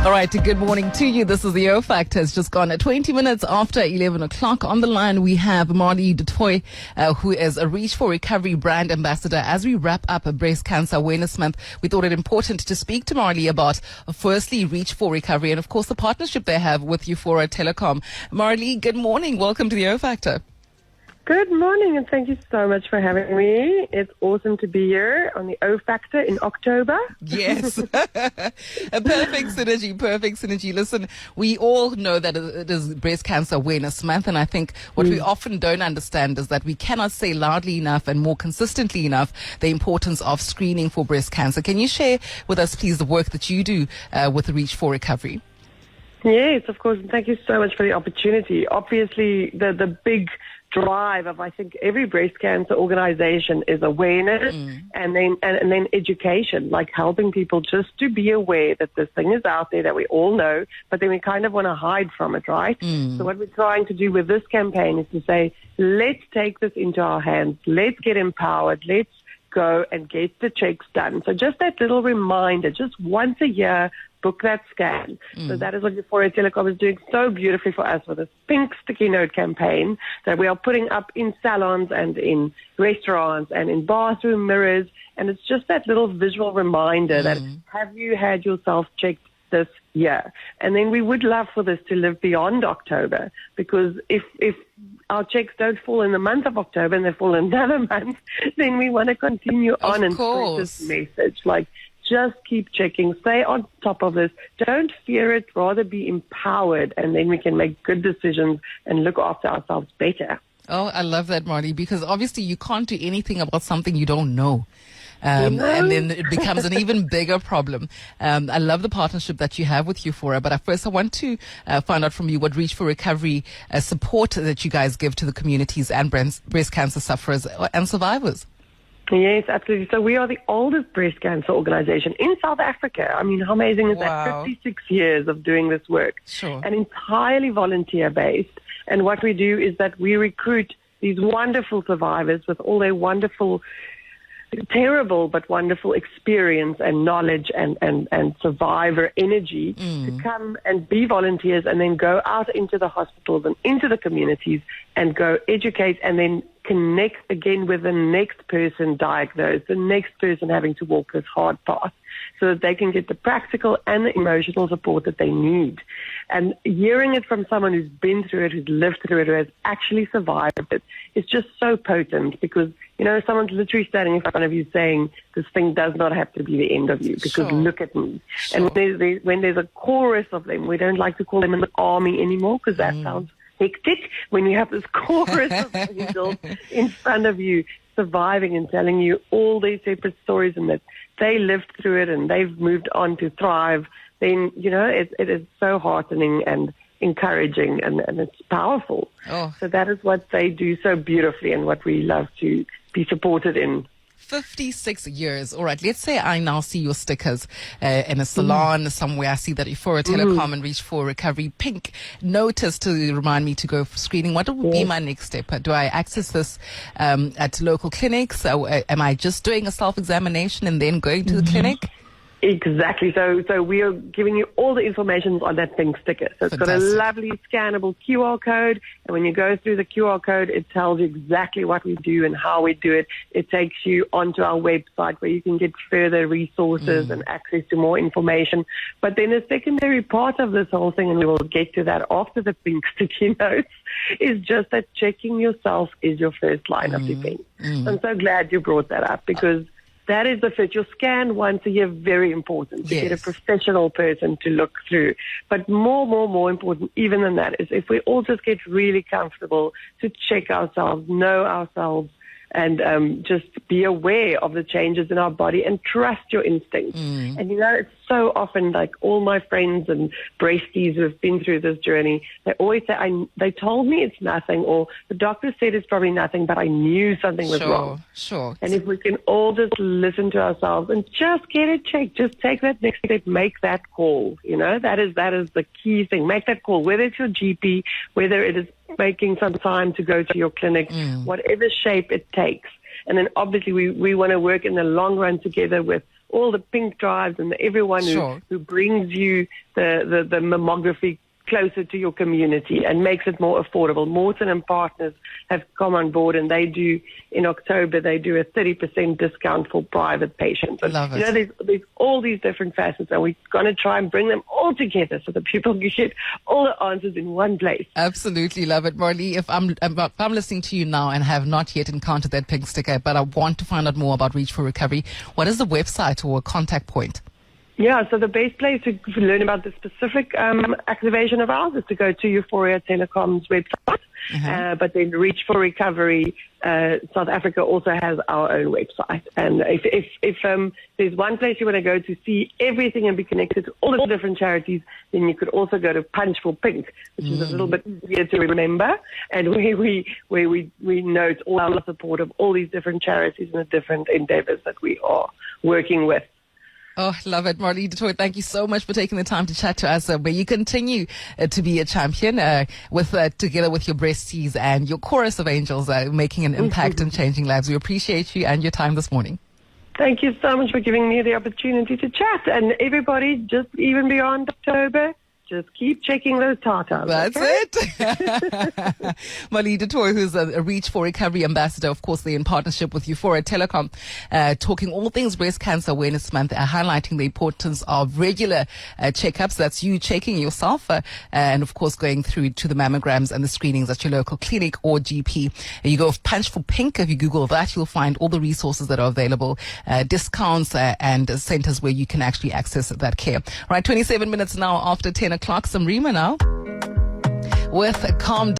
All right, good morning to you. This is the O Factor. It's just gone at 20 minutes after 11 o'clock. On the line, we have Marli Du Toit, who is a Reach for Recovery brand ambassador. As we wrap up a Breast Cancer Awareness Month, we thought it important to speak to Marli about, firstly, Reach for Recovery and, of course, the partnership they have with Euphoria Telecom. Marli, good morning. Welcome to the O Factor. Good morning, and thank you so much for having me. It's awesome to be here on the O Factor in October. Yes. A perfect synergy. Listen, we all know that it is Breast Cancer Awareness Month, and I think what we often don't understand is that we cannot say loudly enough and more consistently enough the importance of screening for breast cancer. Can you share with us, please, the work that you do with the Reach for Recovery? Yes, of course, and thank you so much for the opportunity. Obviously, the big drive of, I think, every breast cancer organization is awareness and then education, like helping people just to be aware that this thing is out there that we all know, but then we kind of want to hide from it, right? So what we're trying to do with this campaign is to say, let's take this into our hands, let's get empowered, let's go and get the checks done. So just that little reminder, just once a year, book that scan. So that is what Euphoria Telecom is doing so beautifully for us with this pink sticky note campaign that we are putting up in salons and in restaurants and in bathroom mirrors. And it's just that little visual reminder that have you had yourself checked this year? And then we would love for this to live beyond October, because if our checks don't fall in the month of October and they fall in another month, then we want to continue on and spread this message. Like, just keep checking, stay on top of this. Don't fear it, rather be empowered, and then we can make good decisions and look after ourselves better. Oh, I love that, Marli, because obviously you can't do anything about something you don't know. And then it becomes an even bigger problem. I love the partnership that you have with Euphoria, but first I want to find out from you what Reach for Recovery support that you guys give to the communities and breast cancer sufferers and survivors. Yes, absolutely. So we are the oldest breast cancer organization in South Africa. I mean, how amazing is that? 56 years of doing this work. Sure. And entirely volunteer-based. And what we do is that we recruit these wonderful survivors with all their wonderful, terrible but wonderful experience and knowledge and survivor energy to come and be volunteers and then go out into the hospitals and into the communities and go educate and then connect again with the next person diagnosed, the next person having to walk this hard path, so that they can get the practical and the emotional support that they need. And hearing it from someone who's been through it, who's lived through it, who has actually survived it, is just so potent, because, you know, someone's literally standing in front of you saying, this thing does not have to be the end of you, because look at me. And when there's a chorus of them, we don't like to call them an army anymore, because that sounds hectic. When you have this chorus of angels in front of you, surviving and telling you all these separate stories and that they lived through it and they've moved on to thrive, then, you know, it is so heartening and encouraging and it's powerful. So that is what they do so beautifully and what we love to be supported in. 56 years. All right. Let's say I now see your stickers in a salon somewhere. I see that Euphoria Telecom and Reach for Recovery pink notice to remind me to go for screening. What would be my next step? Do I access this at local clinics? Am I just doing a self-examination and then going to the clinic? Exactly. So we are giving you all the information on that pink sticker. So it's got a lovely scannable QR code. And when you go through the QR code, it tells you exactly what we do and how we do it. It takes you onto our website where you can get further resources and access to more information. But then a secondary part of this whole thing, and we will get to that after the pink sticky notes, is just that checking yourself is your first line of defense. I'm so glad you brought that up, because that is the fit. Your scan once a year, very important to get a professional person to look through. But more important even than that is if we all just get really comfortable to check ourselves, know ourselves, and just be aware of the changes in our body and trust your instincts. And, you know, it's so often, like, all my friends and breasties who have been through this journey, they always say, they told me it's nothing, or the doctor said it's probably nothing, but I knew something was wrong. And if we can all just listen to ourselves and just get it checked, just take that next step, make that call, you know, that is the key thing. Make that call, whether it's your GP, whether it is making some time to go to your clinic, whatever shape it takes. And then obviously we want to work in the long run together with all the pink drives and everyone who brings you the mammography closer to your community and makes it more affordable. Morton and Partners have come on board, and in October, they do a 30% discount for private patients. And, Love it. You know, there's all these different facets, and we're going to try and bring them all together so that people can get all the answers in one place. Absolutely love it, Marli. If I'm listening to you now and have not yet encountered that pink sticker, but I want to find out more about Reach for Recovery, what is the website or contact point? Yeah, so the best place to learn about the specific activation of ours is to go to Euphoria Telecom's website. But then Reach for Recovery, South Africa also has our own website. And if there's one place you want to go to see everything and be connected to all the different charities, then you could also go to Punch for Pink, which is a little bit easier to remember, and where we note all our support of all these different charities and the different endeavors that we are working with. Oh, love it. Marli Du Toit, thank you so much for taking the time to chat to us. Where you continue to be a champion together with your breasties and your chorus of angels making an impact and changing lives. We appreciate you and your time this morning. Thank you so much for giving me the opportunity to chat. And everybody, just even beyond October, just keep checking those tatas. That's it. Marli Du Toit, who's a Reach for Recovery ambassador, of course, they're in partnership with Euphoria Telecom, talking all things Breast Cancer Awareness Month, highlighting the importance of regular checkups. That's you checking yourself, and of course going through to the mammograms and the screenings at your local clinic or GP. You go Punch for Pink. If you Google that, you'll find all the resources that are available, discounts and centers where you can actually access that care. Right, 27 minutes now after 10 o'clock. Some Rima now with Calm